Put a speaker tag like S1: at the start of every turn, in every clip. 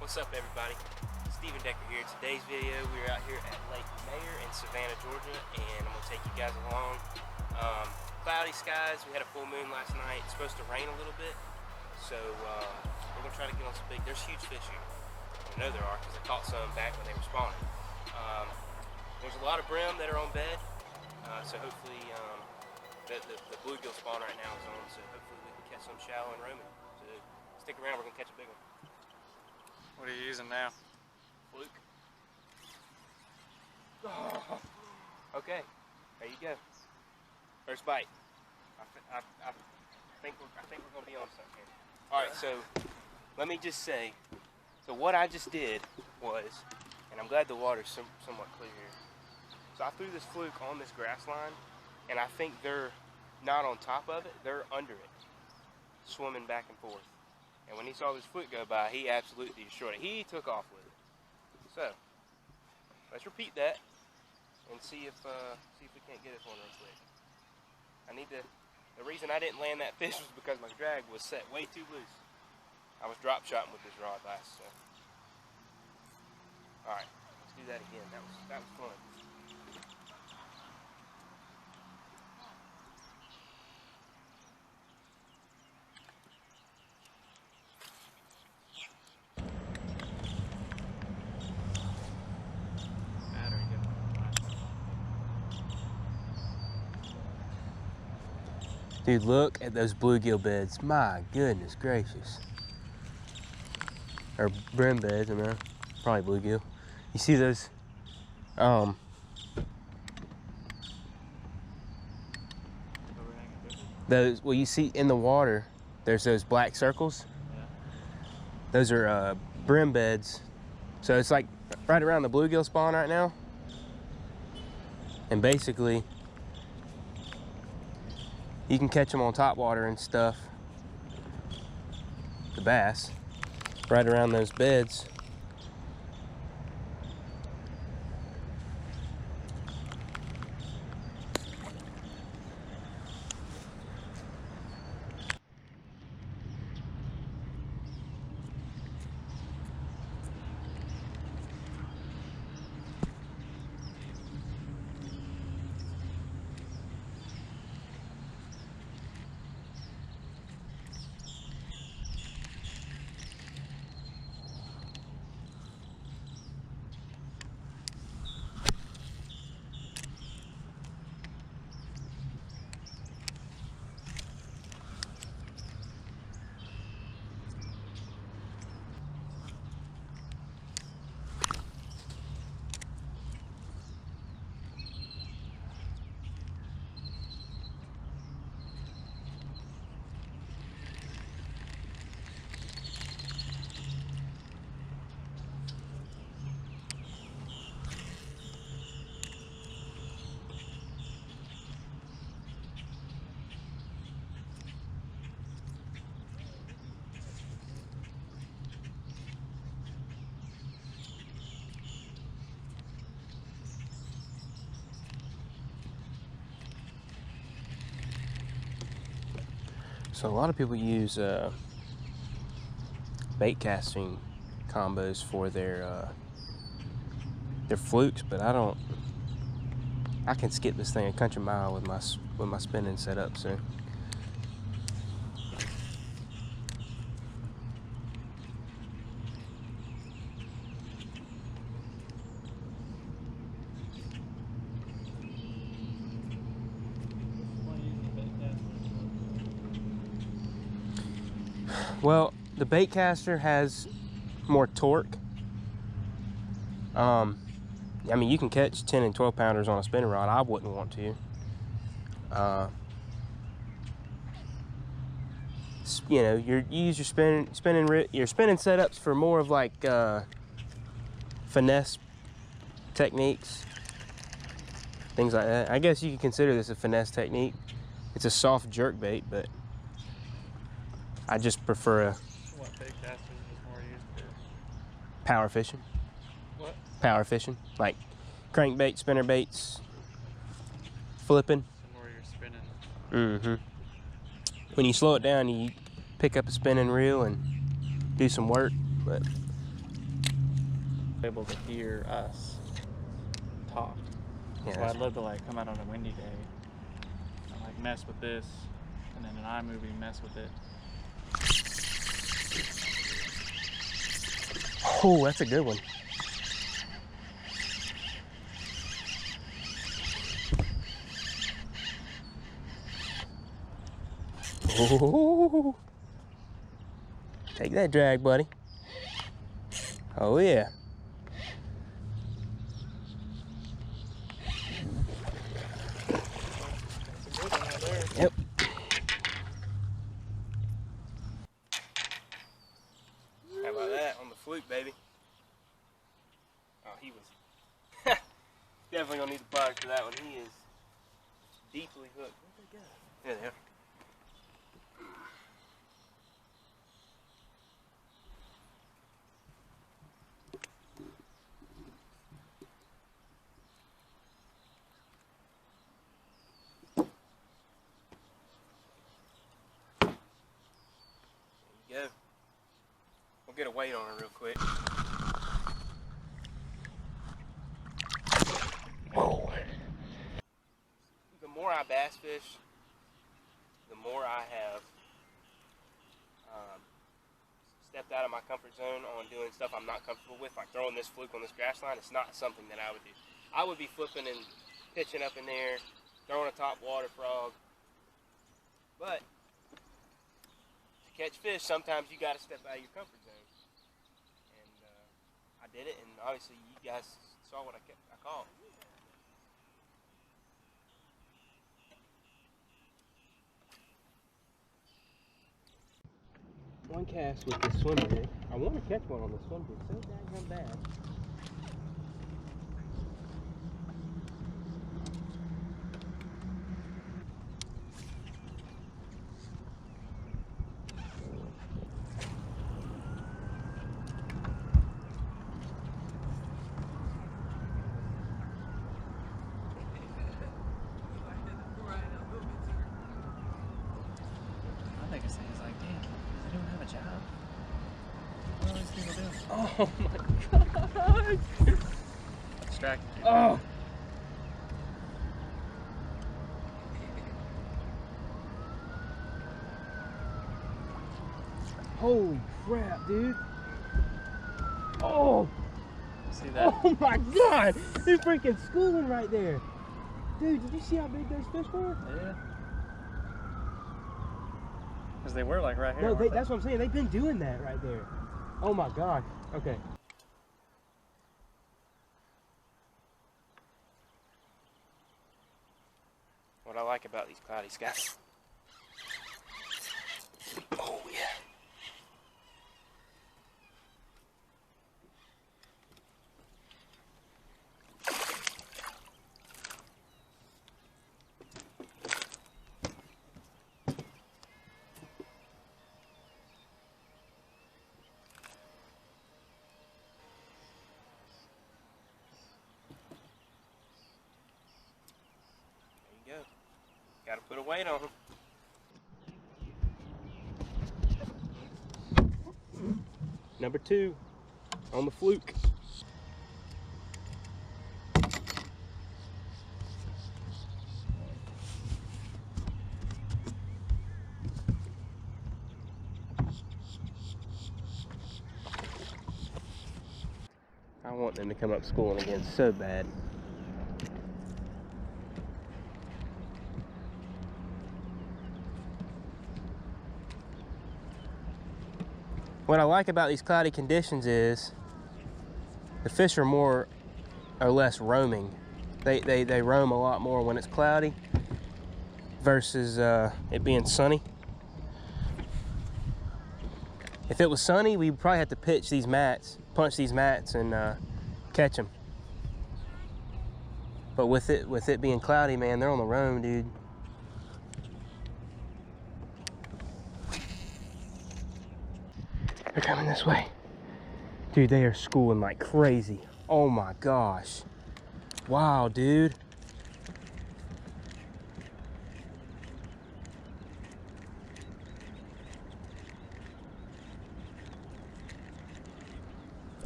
S1: What's up, everybody? Steven Decker here. In today's video, we're out here at Lake Mayer in Savannah, Georgia, and I'm gonna take you guys along. Cloudy skies. We had a full moon last night. It's supposed to rain a little bit, so we're gonna try to get on some big. There's huge fish here. I know there are because I caught some back when they were spawning. There's a lot of brim that are on bed, so hopefully the bluegill spawn right now is on. So hopefully we can catch some shallow and roaming. So stick around. We're gonna catch a big one.
S2: What are you using now?
S1: Fluke. Oh. Okay, there you go. First bite. I think we're gonna be on something here. All right, so let me just say. So what I just did was, and I'm glad the water's somewhat clear here. So I threw this fluke on this grass line, and I think they're not on top of it; they're under it, swimming back and forth. And when he saw this fluke go by, he absolutely destroyed it. He took off with it. So let's repeat that and see if we can't get this one real quick. I need to. The reason I didn't land that fish was because my drag was set way too loose. I was drop shotting with this rod last. So. All right, let's do that again. That was fun. Dude, look at those bluegill beds. My goodness gracious. Or brim beds, I mean, probably bluegill. You see those, well, you see in the water, there's those black circles.
S2: Yeah.
S1: Those are brim beds. So it's like right around the bluegill spawn right now. And basically, you can catch them on top water and stuff, the bass, right around those beds. So a lot of people use bait casting combos for their flukes, but I don't. I can skip this thing a country mile with my spinning setup. So. Well, the bait caster has more torque. I mean, you can catch 10 and 12 pounders on a spinning rod. I wouldn't want to. You know, you use your spinning setups for more of like finesse techniques, things like that. I guess you could consider this a finesse technique. It's a soft jerk bait, but I just prefer a.
S2: What bait casters is more used for?
S1: Power fishing.
S2: What?
S1: Power fishing, like crankbait, spinner baits, flipping.
S2: So more you're spinning.
S1: Mm-hmm. When you slow it down, you pick up a spinning reel and do some work. But
S2: able to hear us talk.
S1: Yeah,
S2: So I'd love to like come out on a windy day and like mess with this, and then in iMovie mess with it.
S1: oh, that's a good one. Oh, take that drag, buddy. Oh yeah.
S2: That's a good one right there.
S1: Yep. How about that on the fluke, baby? Oh, he was definitely gonna need the product for that one. He is deeply hooked. Where'd they go? There they are. There you go. We'll get a weight on her real quick. Whoa. The more I bass fish, the more I have stepped out of my comfort zone on doing stuff I'm not comfortable with, like throwing this fluke on this grass line. It's not something that I would do. I would be flipping and pitching up in there, throwing a top water frog. But to catch fish, sometimes you got to step out of your comfort zone. And I did it, and obviously you guys saw what I caught. One cast with this swim jig. I want to catch one on the swim jig so daggone bad.
S2: I think it's things like, dang, they don't have a job. What are these people doing?
S1: Oh my god!
S2: Distracted.
S1: Oh! Holy crap, dude! Oh!
S2: See that?
S1: Oh my god! They're freaking schooling right there! Dude, did you see how big those fish were?
S2: Yeah. Because they were like right here.
S1: No,
S2: weren't they?
S1: that's what I'm saying. They've been doing that right there. Oh my god. Okay. What I like about these cloudy skies. Oh yeah. There you go. Gotta put a weight on them. Number 2 on the fluke. I want them to come up schooling again so bad. What I like about these cloudy conditions is the fish are more or less roaming. They roam a lot more when it's cloudy versus it being sunny. If it was sunny, we'd probably have to pitch these mats, punch these mats, and catch them. But with it being cloudy, man, they're on the roam, dude. They're coming this way. Dude, they are schooling like crazy. Oh my gosh. Wow, dude.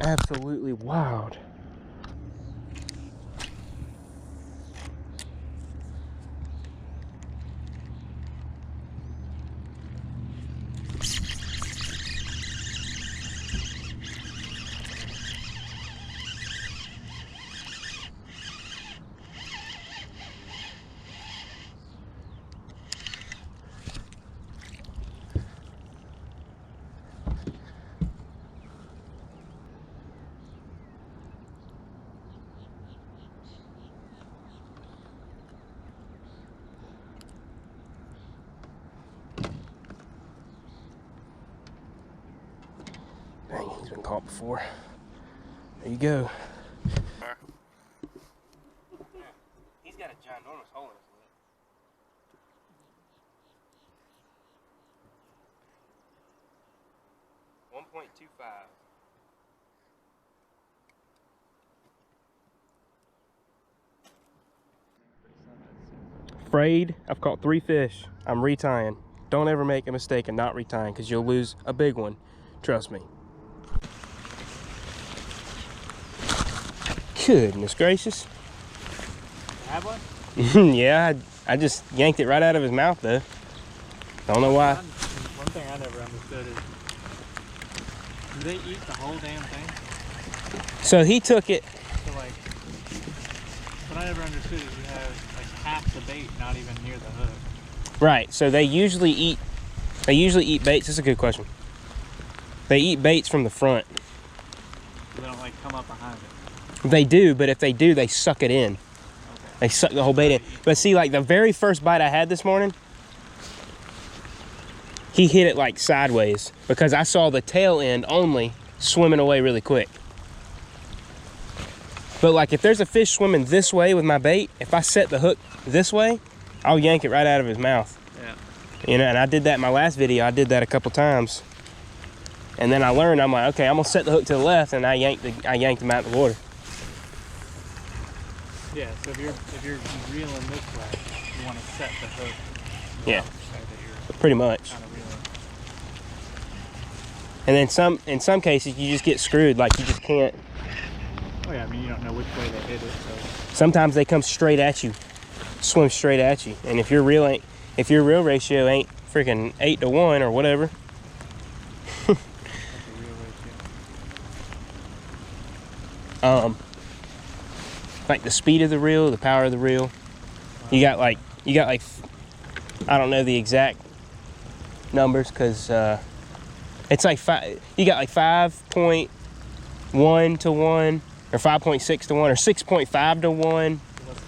S1: Absolutely wild. Dang, he's been caught before. There you go. He's got a ginormous hole in his lip. .25. Afraid. I've caught 3 fish. I'm retying. Don't ever make a mistake and not retying, because you'll lose a big one. Trust me. Goodness gracious.
S2: Have one?
S1: Yeah, I just yanked it right out of his mouth though. Don't know why.
S2: One thing I never understood is, do they eat the whole damn thing?
S1: So he took it.
S2: So like, what I never understood is you have like half the bait not even near the hook.
S1: Right, so they usually eat baits. That's a good question. They eat baits from the front.
S2: They don't like come up behind it.
S1: They do, but if they do, they suck it in.
S2: Okay.
S1: They suck the whole bait in. But see, like the very first bite I had this morning, he hit it like sideways because I saw the tail end only swimming away really quick. But like if there's a fish swimming this way with my bait, if I set the hook this way, I'll yank it right out of his mouth.
S2: Yeah.
S1: You know, and I did that in my last video. I did that a couple times. And then I learned, I'm like, okay, I'm gonna set the hook to the left, and I yanked him out of the water.
S2: Yeah, so if you're reeling this way, you want to set the hook.
S1: Yeah.
S2: So that you're
S1: Pretty much.
S2: kind of reeling.
S1: And then in some cases you just get screwed, like you just can't.
S2: Oh yeah, I mean you don't know which way they hit it, so.
S1: Sometimes they come straight at you, swim straight at you. And if your reel ratio ain't freaking 8 to 1 or whatever.
S2: That's a real ratio.
S1: Like the speed of the reel, the power of the reel. You got like I don't know the exact numbers because it's like you got like 5.1 to 1 or 5.6 to 1 or 6.5 to 1.
S2: What's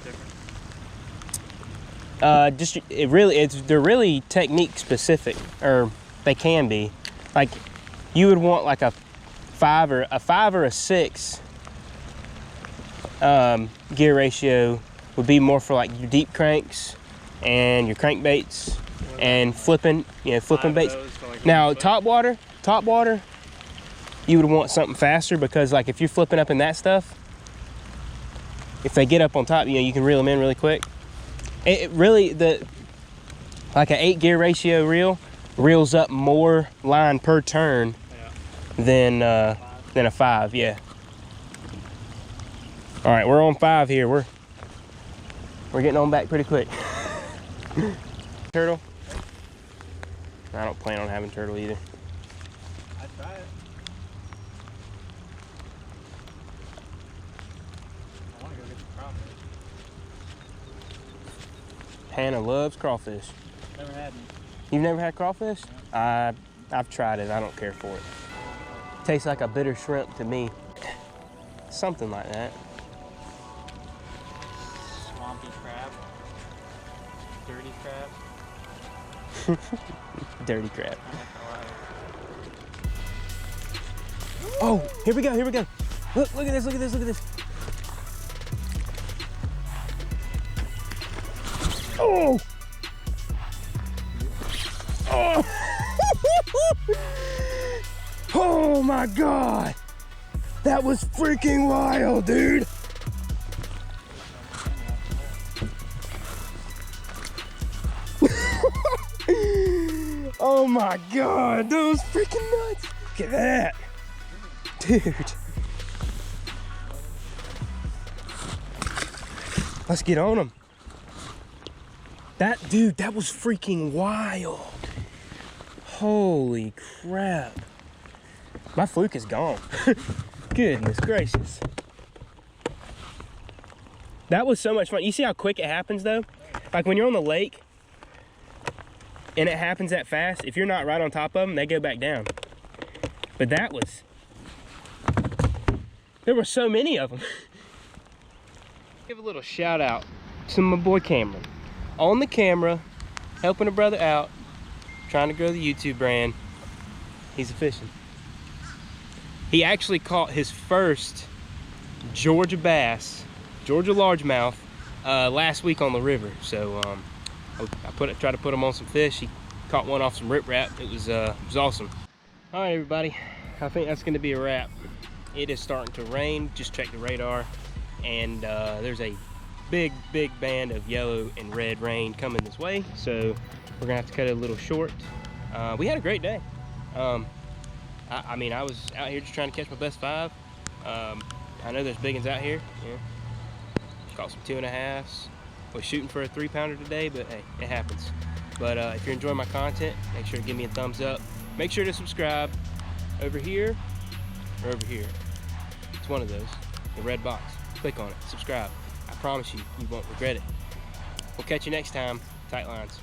S2: the difference?
S1: They're really technique specific, or they can be. Like you would want like a 5 or a 6 gear ratio would be more for like your deep cranks and your crankbaits and flipping baits.
S2: Like
S1: Now top water, you would want something faster because like if you're flipping up in that stuff, if they get up on top, you can reel them in really quick. It really, like an 8 gear ratio reel reels up more line per turn than a 5, yeah. All right, we're on 5 here. We're getting on back pretty quick. Turtle? I don't plan on having turtle either.
S2: I'd try it. I want to go get the crawfish.
S1: Hannah loves crawfish.
S2: Never had any.
S1: You've never had crawfish?
S2: No.
S1: I've tried it. I don't care for it. Tastes like a bitter shrimp to me. Something like that.
S2: Swampy crab. Dirty crab.
S1: Dirty crab.
S2: I like the
S1: Oh, here we go. Look at this. Oh! Oh! Oh my God! That was freaking wild, dude! Oh my God, that was freaking nuts! Look at that! Dude, Let's get on them. Dude, that was freaking wild. Holy crap. My fluke is gone. Goodness gracious. That was so much fun. You see how quick it happens though? Like when you're on the lake and it happens that fast, if you're not right on top of them, they go back down. But there were so many of them. Give a little shout out to my boy Cameron. On the camera, helping a brother out, trying to grow the YouTube brand. He's a fishing. He actually caught his first Georgia bass, Georgia largemouth, last week on the river. So I tried to put him on some fish. He caught one off some riprap. It was awesome. All right, everybody. I think that's going to be a wrap. It is starting to rain. Just checked the radar, and there's a big band of yellow and red rain coming this way. So we're gonna have to cut it a little short. We had a great day. I mean, I was out here just trying to catch my best 5. I know there's big ones out here. Yeah. Caught some 2.5s. Was shooting for a 3-pounder today, but hey, it happens. But if you're enjoying my content, make sure to give me a thumbs up. Make sure to subscribe over here or over here. It's one of those, the red box. Click on it, subscribe. I promise you, you won't regret it. We'll catch you next time. Tight lines.